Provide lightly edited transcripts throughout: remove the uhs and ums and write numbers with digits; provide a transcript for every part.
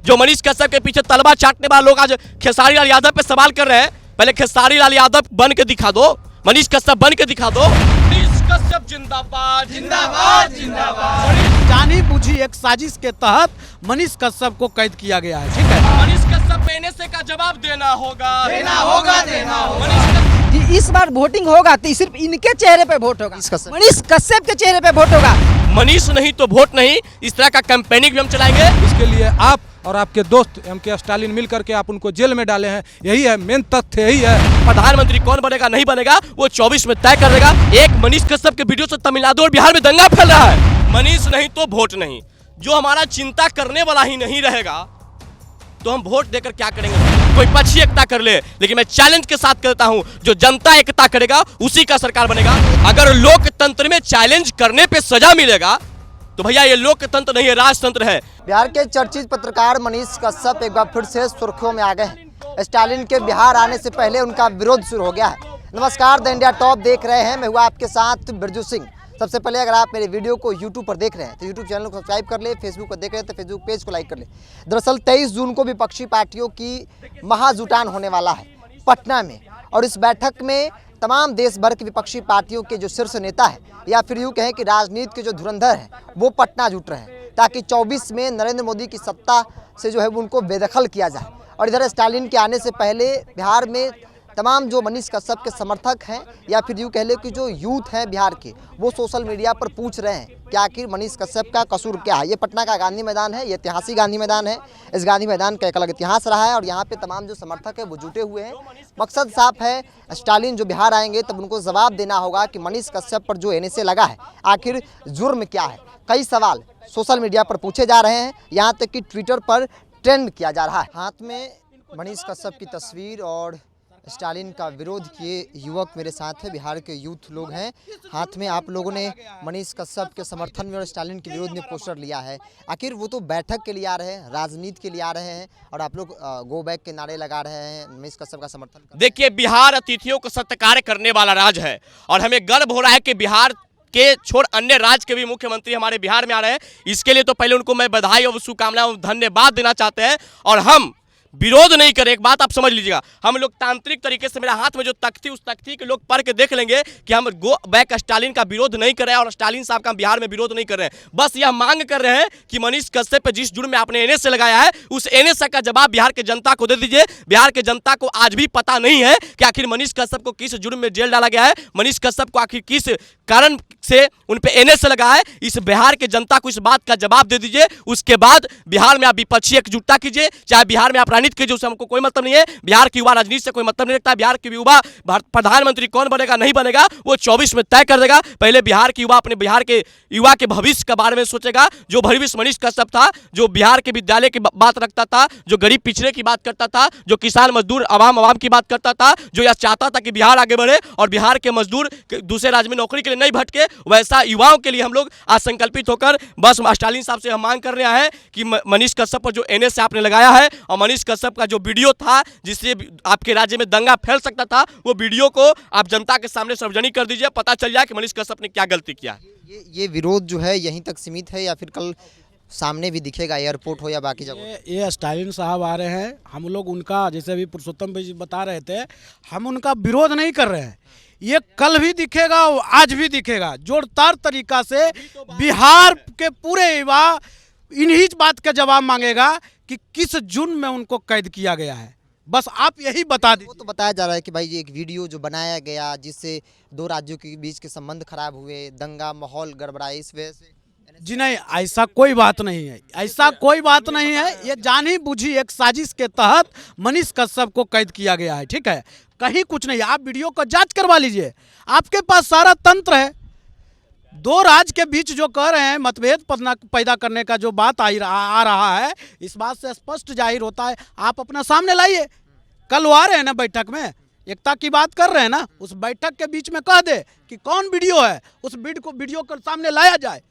जो मनीष कश्यप के पीछे तलवार चाटने वाले लोग आज खेसारी लाल यादव पे सवाल कर रहे हैं। पहले खेसारी लाल यादव बन के दिखा दो, मनीष कश्यप बन के दिखा दो। मनीष कश्यप जिंदाबाद जिंदाबाद जिंदाबाद। जानी बुझी एक साजिश के तहत मनीष कश्यप को कैद किया गया है, ठीक है। मनीष कश्यप पे एनएसए का जवाब देना होगा। जी इस बार वोटिंग होगा तो सिर्फ इनके चेहरे पे वोट होगा, मनीष कश्यप के चेहरे पे वोट होगा। मनीष नहीं तो वोट नहीं, इस तरह का कैंपेनिंग भी हम चलाएंगे। इसके लिए आप और आपके दोस्त एम.के. स्टालिन मिलकर के आप उनको जेल में डाले हैं, यही है मेन तथ्य, यही है। प्रधानमंत्री कौन बनेगा नहीं बनेगा वो 24 में तय कर देगा। एक मनीष कश्यप के वीडियो से तमिलनाडु और बिहार में दंगा फैल रहा है। मनीष नहीं तो वोट नहीं। जो हमारा चिंता करने वाला ही नहीं रहेगा तो हम वोट देकर क्या करेंगे। कोई पक्ष एकता कर ले, लेकिन मैं चैलेंज के साथ कहता हूं जो जनता एकता करेगा उसी का सरकार बनेगा। अगर लोकतंत्र में चैलेंज करने पे सजा मिलेगा तो भैया ये लोकतंत्र नहीं है, राजतंत्र है। बिहार के चर्चित पत्रकार मनीष कश्यप एक बार फिर से सुर्खियों में आ गए हैं। स्टालिन के बिहार आने से पहले उनका विरोध शुरू हो गया है। नमस्कार, द इंडिया टॉप देख रहे हैं, मैं हुआ आपके साथ बिरजू सिंह। सबसे पहले अगर आप मेरे वीडियो को YouTube पर देख रहे हैं तो YouTube चैनल को सब्सक्राइब कर ले, फेसबुक पर देख रहे हैं तो फेसबुक पेज को लाइक कर ले। दरअसल 23 जून को विपक्षी पार्टियों की महाजुटान होने वाला है पटना में, और इस बैठक में तमाम देश भर की विपक्षी पार्टियों के जो शीर्ष नेता है या फिर यूँ कहें कि राजनीति के जो धुरंधर हैं वो पटना जुट रहे हैं ताकि 24 में नरेंद्र मोदी की सत्ता से जो है उनको बेदखल किया जाए। और इधर स्टालिन के आने से पहले बिहार में तमाम जो मनीष कश्यप के समर्थक हैं या फिर यूँ कह ले कि जो यूथ हैं बिहार के, वो सोशल मीडिया पर पूछ रहे हैं कि आखिर मनीष कश्यप का कसूर क्या है। ये पटना का गांधी मैदान है, ये ऐतिहासिक गांधी मैदान है। इस गांधी मैदान का एक अलग इतिहास रहा है और यहाँ पे तमाम जो समर्थक है वो जुटे हुए हैं। मकसद साफ है, स्टालिन जो बिहार आएंगे तब उनको जवाब देना होगा कि मनीष कश्यप पर जो एनएसए लगा है आखिर जुर्म क्या है। कई सवाल सोशल मीडिया पर पूछे जा रहे हैं, यहाँ तक कि ट्विटर पर ट्रेंड किया जा रहा है। हाथ में मनीष कश्यप की तस्वीर और स्टालिन का विरोध किए युवक मेरे साथ है, बिहार के यूथ लोग हैं। हाथ में आप लोगों ने मनीष कश्यप के समर्थन में और स्टालिन के विरोध में पोस्टर लिया है। आखिर वो तो बैठक के लिए आ रहे हैं, राजनीति के लिए आ रहे हैं और आप लोग गो बैक के नारे लगा रहे हैं, मनीष कश्यप का समर्थन। देखिए, बिहार अतिथियों को सत्कार करने वाला राज्य है और हमें गर्व हो रहा है कि बिहार के छोड़ अन्य राज्य के भी मुख्यमंत्री हमारे बिहार में आ रहे हैं। इसके लिए तो पहले उनको मैं बधाई और शुभकामनाएं धन्यवाद देना चाहते हैं। और हम विरोध नहीं करें, एक बात आप समझ लीजिएगा, हम लोग तांत्रिक तरीके से, मेरा हाथ में जो तख्ती, उस तख्ती के लोग पढ़ के देख लेंगे कि हम गो बैक स्टालिन का विरोध नहीं कर रहे हैं और स्टालिन साहब का बिहार में विरोध नहीं कर रहे हैं। बस यह मांग कर रहे हैं कि मनीष कश्यप पे जिस जुर्म में आपने एनएसए लगाया है उस एनएसए का जवाब बिहार के जनता को दे दीजिए। बिहार के जनता को आज भी पता नहीं है कि आखिर मनीष कश्यप को किस जुर्म में जेल डाला गया है, मनीष कश्यप को आखिर किस कारण से उन पे एनएसए लगा है। इस बिहार के जनता को इस बात का जवाब दे दीजिए। उसके बाद बिहार में आप विपक्षी एकजुटता कीजिए, चाहे बिहार में आप राजनीति कीजिए, उससे हमको कोई मतलब नहीं है। बिहार की युवा राजनीति से कोई मतलब नहीं रखता। बिहार के युवा प्रधानमंत्री कौन बनेगा नहीं बनेगा वो 24 में तय कर देगा। पहले बिहार की युवा अपने बिहार के युवा के भविष्य के बारे में सोचेगा। जो भविष्य मनीष कश्यप था, जो बिहार के विद्यालय की बात रखता था, जो गरीब पिछड़े की बात करता था, जो किसान मजदूर आवाम की बात करता था, जो यह चाहता था कि बिहार आगे बढ़े और बिहार के मजदूर दूसरे राज्य में नौकरी के लिए नहीं भटके, वैसा युवाओं के लिए हम लोग आज संकल्पित होकर बस स्टालिन साहब से हम मांग कर रहे हैं कि मनीष कश्यप पर जो एनएसए आपने लगाया है और मनीष कश्यप का जो वीडियो था जिससे आपके राज्य में दंगा फैल सकता था, वो वीडियो को आप जनता के सामने सार्वजनिक कर दीजिए, पता चल जाए कि मनीष कश्यप ने क्या गलती किया है। ये विरोध जो है यहीं तक सीमित है या फिर कल सामने भी दिखेगा, एयरपोर्ट हो या बाकी जगह? ये स्टालिन साहब आ रहे हैं, हम लोग उनका, जैसे अभी पुरुषोत्तम भाई बता रहे थे, हम उनका विरोध नहीं कर रहे हैं। ये कल भी दिखेगा, आज भी दिखेगा। जोरदार तरीका से बिहार के पूरे युवा इन्हीं बात का जवाब मांगेगा कि किस जुर्म में उनको कैद किया गया है। बस आप यही बता दीजिए। वो तो बताया जा रहा है कि भाई ये एक वीडियो जो बनाया गया जिससे दो राज्यों के बीच के संबंध खराब हुए, दंगा माहौल गड़बड़ाए, इस वजह से। जी नहीं, ऐसा कोई बात नहीं है, ऐसा कोई बात नहीं है। ये जानी बुझी एक साजिश के तहत मनीष कश्यप को कैद किया गया है, ठीक है। कहीं कुछ नहीं, आप वीडियो को जांच करवा लीजिए, आपके पास सारा तंत्र है। दो राज्य के बीच जो कह रहे हैं मतभेद पैदा करने का जो बात आ रहा है, इस बात से स्पष्ट जाहिर होता है। आप अपना सामने लाइए, कल वो आ रहे हैं ना बैठक में, एकता की बात कर रहे हैं ना, उस बैठक के बीच में कह दे कि कौन वीडियो है, उस वीडियो को सामने लाया जाए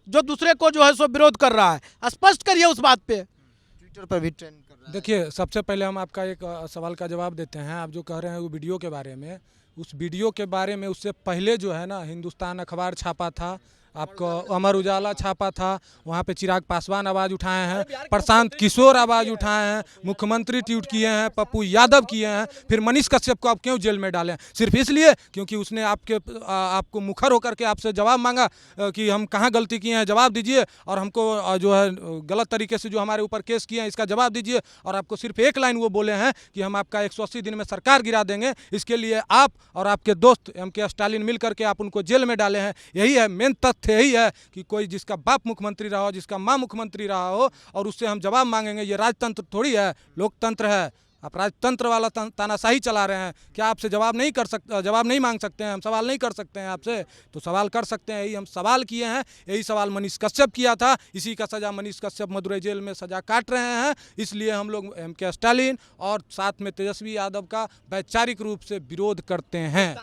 जो दूसरे को जो है सो विरोध कर रहा है। स्पष्ट करिए उस बात पे। ट्विटर पर भी ट्रेंड कर रहा है। देखिए, सबसे पहले हम आपका एक सवाल का जवाब देते हैं। आप जो कह रहे हैं वो वीडियो के बारे में, उस वीडियो के बारे में उससे पहले जो है ना हिंदुस्तान अखबार छापा था, आपको अमर उजाला छापा था, वहाँ पे चिराग पासवान आवाज़ उठाए हैं, प्रशांत किशोर आवाज़ उठाए हैं, मुख्यमंत्री ट्वीट किए हैं, पप्पू यादव किए हैं, फिर मनीष कश्यप को आप क्यों जेल में डालें? सिर्फ इसलिए क्योंकि उसने आपको मुखर होकर के आपसे जवाब मांगा कि हम कहाँ गलती किए हैं, जवाब दीजिए, और हमको जो है गलत तरीके से जो हमारे ऊपर केस किए हैं इसका जवाब दीजिए। और आपको सिर्फ एक लाइन वो बोले हैं कि हम आपका 180 दिन में सरकार गिरा देंगे, इसके लिए आप और आपके दोस्त MK स्टालिन मिल करके आप उनको जेल में डाले हैं। यही है मेन तथ्य, यही है कि कोई जिसका बाप मुख्यमंत्री रहा हो, जिसका माँ मुख्यमंत्री रहा हो, और उससे हम जवाब मांगेंगे। ये राजतंत्र थोड़ी है, लोकतंत्र है। आप राजतंत्र वाला तानाशाही चला रहे हैं। क्या आपसे जवाब नहीं मांग सकते हैं? हम सवाल नहीं कर सकते हैं आपसे? तो सवाल कर सकते हैं। यही हम सवाल किए हैं, यही सवाल मनीष कश्यप किया था। इसी का सजा मनीष कश्यप मदुरई जेल में सजा काट रहे हैं। इसलिए हम लोग MK स्टालिन और साथ में तेजस्वी यादव का वैचारिक रूप से विरोध करते हैं।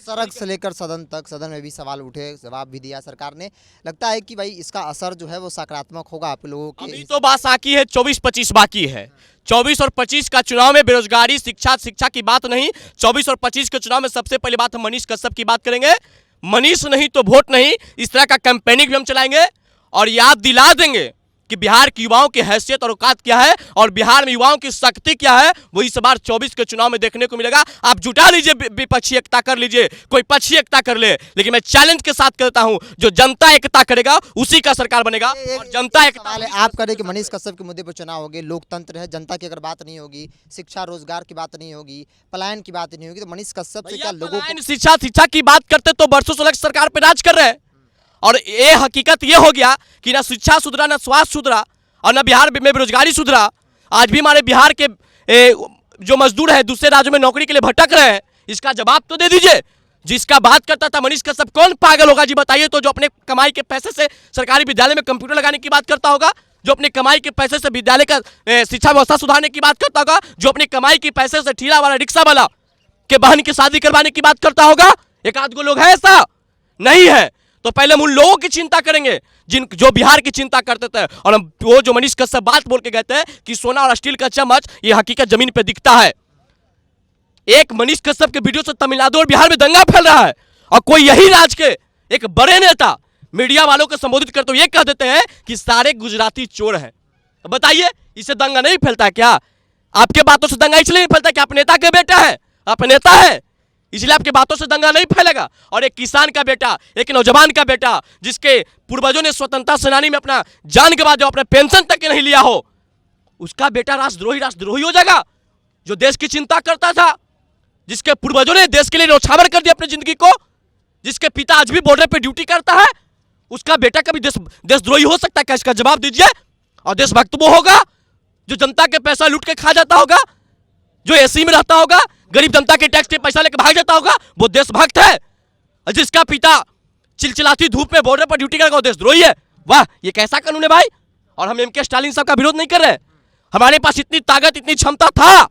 सड़क से लेकर सदन तक, सदन में भी सवाल उठे, जवाब भी दिया सरकार ने। लगता है कि भाई इसका असर जो है वो सकारात्मक होगा आप लोगों के? अभी तो बात बाकी है, 24-25 बाकी है। 24 और 25 का चुनाव में बेरोजगारी, शिक्षा की बात नहीं। 24 और 25 के चुनाव में सबसे पहली बात हम मनीष कश्यप की बात करेंगे। मनीष नहीं तो वोट नहीं, इस तरह का कैंपेनिंग भी हम चलाएंगे और याद दिला देंगे कि बिहार के युवाओं की हैसियत और औकात क्या है और बिहार में युवाओं की शक्ति क्या है, वो इस बार 24 के चुनाव में देखने को मिलेगा। आप जुटा लीजिए, विपक्षी एकता कर लीजिए, कोई पक्षी एकता कर ले, लेकिन मैं चैलेंज के साथ कहता हूं, जो जनता एकता करेगा उसी का सरकार बनेगा। और जनता एकता आप करें कि मनीष कश्यप के मुद्दे पर चुनाव होंगे, लोकतंत्र है, जनता की अगर बात नहीं होगी, शिक्षा रोजगार की बात नहीं होगी, पलायन की बात नहीं होगी, तो मनीष कश्यप से क्या लोगों को शिक्षा की बात करते तो बरसों से सरकार पे राज कर रहे हैं। और ये हकीकत ये हो गया कि ना शिक्षा सुधरा, ना स्वास्थ्य सुधरा, और ना बिहार में बेरोजगारी सुधरा। आज भी हमारे बिहार के जो मजदूर है दूसरे राज्यों में नौकरी के लिए भटक रहे हैं। इसका जवाब तो दे दीजिए। जिसका बात करता था मनीष कश्यप, कौन पागल होगा जी बताइए? तो जो अपने कमाई के पैसे से सरकारी विद्यालय में कंप्यूटर लगाने की बात करता होगा, जो अपने कमाई के पैसे से विद्यालय का शिक्षा व्यवस्था सुधारने की बात करता होगा, जो अपने कमाई के पैसे से ठेला वाला, रिक्शा वाला के बहन की शादी करवाने की बात करता होगा। एक आध गो लोग है ऐसा? नहीं है। तो पहले हम उन लोगों की चिंता करेंगे जो बिहार की चिंता करते थे। और हम वो जो मनीष कश्यप बात बोल के गए थे कि सोना और स्टील का चम्मच, ये हकीकत जमीन पे दिखता है। एक मनीष कश्यप के वीडियो से तमिलनाडु और बिहार में दंगा फैल रहा है, और कोई यही राज्य के एक बड़े नेता मीडिया वालों को संबोधित करते हुए ये कह देते हैं कि सारे गुजराती चोर हैं। बताइए, इससे दंगा नहीं फैलता क्या? आपके बातों से दंगा इसलिए नहीं फैलता कि आप नेता के बेटा है, आप नेता है, इसलिए आपके बातों से दंगा नहीं फैलेगा। और एक किसान का बेटा, एक नौजवान का बेटा, जिसके पूर्वजों ने स्वतंत्रता सेनानी में अपना जान गंवा दिया, अपने पेंशन तक के नहीं लिया हो, उसका बेटा राष्ट्रद्रोही हो जाएगा? जो देश की चिंता करता था, जिसके पूर्वजों ने देश के लिए न्यौछावर कर दिया अपनी जिंदगी को, जिसके पिता आज भी बॉर्डर पे ड्यूटी करता है, उसका बेटा कभी देशद्रोही हो सकता है क्या? इसका जवाब दीजिए। और देशभक्त वो होगा जो जनता के पैसा लूट के खा जाता होगा, जो एसी में रहता होगा, गरीब जनता के टैक्स के पैसा लेकर भाग जाता होगा, वो देशभक्त है। और जिसका पिता चिलचिलाती धूप में बॉर्डर पर ड्यूटी करेगा, वो देशद्रोही है। वाह, ये कैसा कानून है भाई? और हम MK स्टालिन साहब का विरोध नहीं कर रहे। हमारे पास इतनी ताकत, इतनी क्षमता था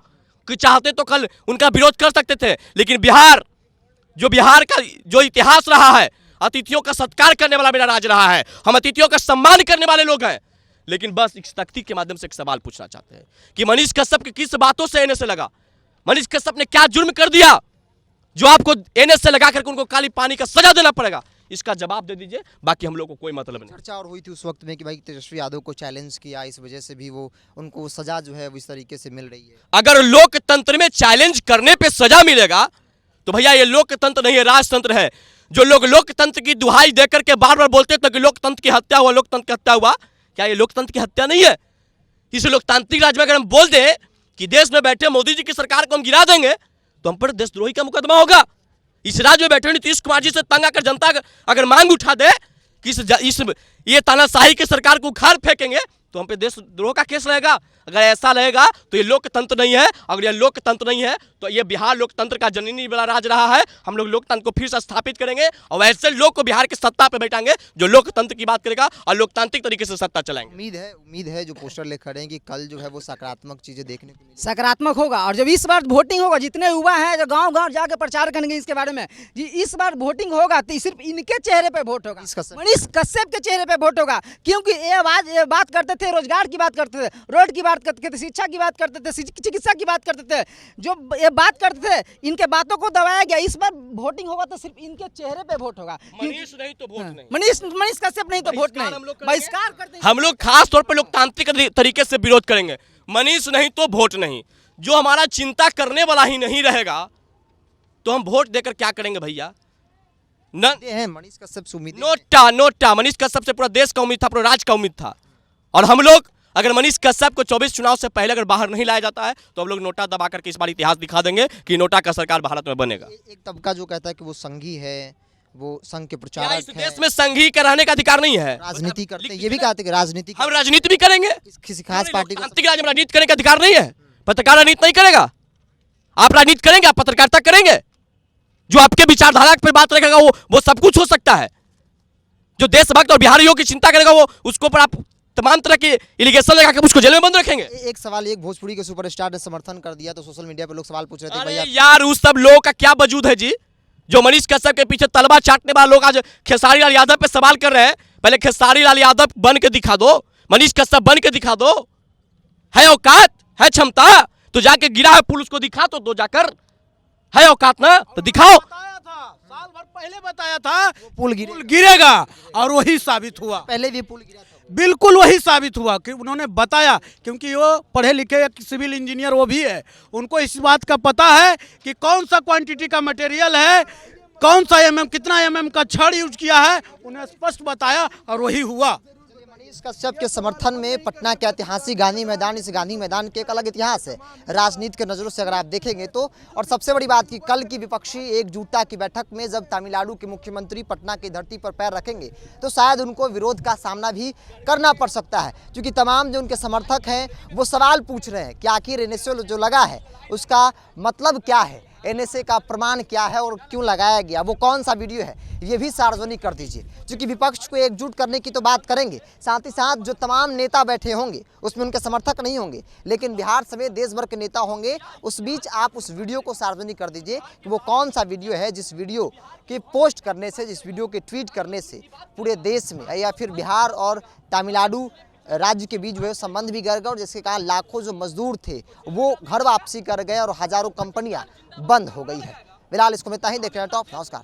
कि चाहते तो कल उनका विरोध कर सकते थे। लेकिन बिहार का जो इतिहास रहा है, अतिथियों का सत्कार करने वाला मेरा राज्य रहा है। हम अतिथियों का सम्मान करने वाले लोग हैं। लेकिन बस इस तख्ती के माध्यम से एक सवाल पूछना चाहते हैं कि मनीष कश्यप की किस बातों से एनएसए लगा? मनीष कश्यप ने क्या जुर्म कर दिया जो आपको एनएसए लगा करके उनको काली पानी का सजा देना पड़ेगा? इसका जवाब दे दीजिए, बाकी हम लोग को कोई मतलब नहीं। चर्चा और हुई थी उस वक्त में कि भाई तेजस्वी यादव को चैलेंज किया, इस वजह से भी वो उनको सजा जो है वो इस तरीके से मिल रही है। अगर लोकतंत्र में चैलेंज करने पे सजा मिलेगा तो भैया ये लोकतंत्र नहीं है, राजतंत्र है। जो लोग लोकतंत्र की दुहाई देकर के बार बार बोलते थे कि लोकतंत्र की हत्या हुआ, लोकतंत्र की हत्या हुआ, क्या ये लोकतंत्र की हत्या नहीं है? इस लोकतांत्रिक राज्य में अगर हम बोल दें कि देश में बैठे मोदी जी की सरकार को हम गिरा देंगे तो हम पर देशद्रोही का मुकदमा होगा। इस राज्य में बैठे नीतीश कुमार जी से तंग आकर जनता अगर मांग उठा दे कि ये तानाशाही की सरकार को उखाड़ फेंकेंगे तो हम पे देशद्रोह का केस रहेगा। अगर ऐसा रहेगा तो ये लोकतंत्र नहीं है। अगर ये लोकतंत्र नहीं है तो ये बिहार लोकतंत्र का जननी वाला राज रहा है। हम लोग लोकतंत्र को फिर से स्थापित करेंगे और वैसे लोग को बिहार की सत्ता पे बैठाएंगे जो लोकतंत्र की बात करेगा और लोकतांत्रिक तरीके से सत्ता चलाएंगे। उम्मीद है जो पोस्टर ले खड़े हैं कि कल जो है वो सकारात्मक चीजें देखने को मिलेंगी। सकारात्मक होगा। और जब इस बार वोटिंग होगा, जितने युवा हैं जो गांव-गांव जाकर प्रचार करेंगे इसके बारे में, जी इस बार वोटिंग होगा तो सिर्फ इनके चेहरे पे वोट होगा, मनीष कश्यप के चेहरे पे वोट होगा। क्योंकि ये बात करते थे थे, रोजगार की बात करते थे, रोड की बात करते थे, शिक्षा की बात करते थे, चिकित्सा की बात करते थे, जो ये बात करते थे, इनके बातों को दबाया गया। इस बार वोटिंग होगा तो सिर्फ इनके चेहरे पे वोट होगा। मनीष नहीं तो वोट नहीं, मनीष कश्यप नहीं तो वोट नहीं, बहिष्कार करते हैं। हम लोग खास तौर पे लोकतांत्रिक तरीके से विरोध करेंगे। मनीष नहीं तो वोट नहीं। जो हमारा चिंता करने वाला ही नहीं रहेगा तो हम वोट देकर क्या करेंगे भैया? हैं मनीष कश्यप से उम्मीद नोटा मनीष कश्यप से पूरा देश का उम्मीद था, पूरा राज्य का उम्मीद था। और हम लोग अगर मनीष कश्यप को 24 चुनाव से पहले अगर बाहर नहीं लाया जाता है तो हम लोग नोटा दबा करके इस बार इतिहास दिखा देंगे कि नोटा का सरकार भारत में बनेगा। एक तबका जो कहता है कि वो संघी है, वो संघ के क्या प्रचारक इस है, देश में संघी के रहने का अधिकार नहीं है? राजनीति करते हैं, ये भी कहते हैं कि राजनीति हम राजनीति भी करेंगे, किसी खास पार्टी को लोकतांत्रिक राज्य में राजनीति करने का अधिकार नहीं है। पत्रकार राजनीति नहीं करेगा। आप राजनीति करेंगे, आप पत्रकारिता करेंगे। जो आपके विचारधारा पर बात रखेगा वो सब कुछ हो सकता है। जो देशभक्त और बिहारियों की चिंता करेगा वो उसको पर आप तमाम तरह की एलिगेशन लगा के उसको जेल में बंद रखेंगे। एक सवाल, एक भोजपुरी के सुपरस्टार ने समर्थन कर दिया तो सोशल मीडिया पे लोग सवाल पूछ रहे थे अरे भैया यार उस सब लोगों का क्या वजूद है जी? जो मनीष कश्यप के पीछे तलबा चाटने वाले लोग आज खेसारी लाल यादव पे सवाल कर रहे हैं। पहले खेसारी लाल यादव बन के दिखा दो, मनीष कश्यप बन के दिखा दो। है औकात, है क्षमता तो जाके गिरा है पुल उसको दिखा तो दो जाकर। है औकात ना तो दिखाओ। साल भर पहले बताया था पुल गिरेगा और वही साबित हुआ। पहले भी पुल गिरा था। बिल्कुल वही साबित हुआ कि उन्होंने बताया, क्योंकि वो पढ़े लिखे एक सिविल इंजीनियर वो भी है, उनको इस बात का पता है कि कौन सा क्वांटिटी का मटेरियल है, कौन सा कितना का छड़ यूज किया है, उन्हें स्पष्ट बताया और वही हुआ। मनीष कश्यप के समर्थन में पटना के ऐतिहासिक गांधी मैदान, इस गांधी मैदान के एक अलग इतिहास है राजनीति के नज़रों से अगर आप देखेंगे तो। और सबसे बड़ी बात कि कल की विपक्षी एकजुटता की बैठक में जब तमिलनाडु के मुख्यमंत्री पटना की धरती पर पैर रखेंगे तो शायद उनको विरोध का सामना भी करना पड़ सकता है, क्योंकि तमाम जो उनके समर्थक हैं वो सवाल पूछ रहे हैं कि आखिर एनएसए जो लगा है उसका मतलब क्या है, एनएसए का प्रमाण क्या है और क्यों लगाया गया, वो कौन सा वीडियो है, ये भी सार्वजनिक कर दीजिए। क्योंकि विपक्ष को एकजुट करने की तो बात करेंगे, साथ ही साथ जो तमाम नेता बैठे होंगे उसमें उनके समर्थक नहीं होंगे, लेकिन बिहार समेत देश भर के नेता होंगे। उस बीच आप उस वीडियो को सार्वजनिक कर दीजिए कि वो कौन सा वीडियो है जिस वीडियो के पोस्ट करने से, जिस वीडियो के ट्वीट करने से पूरे देश में या फिर बिहार और तमिलनाडु राज्य के बीच जो है संबंध भी गड़ गए और जिसके कारण लाखों जो मजदूर थे वो घर वापसी कर गए और हजारों कंपनियां बंद हो गई है। फिलहाल इसको मैं ताही देख रहे हैं टॉप। नमस्कार।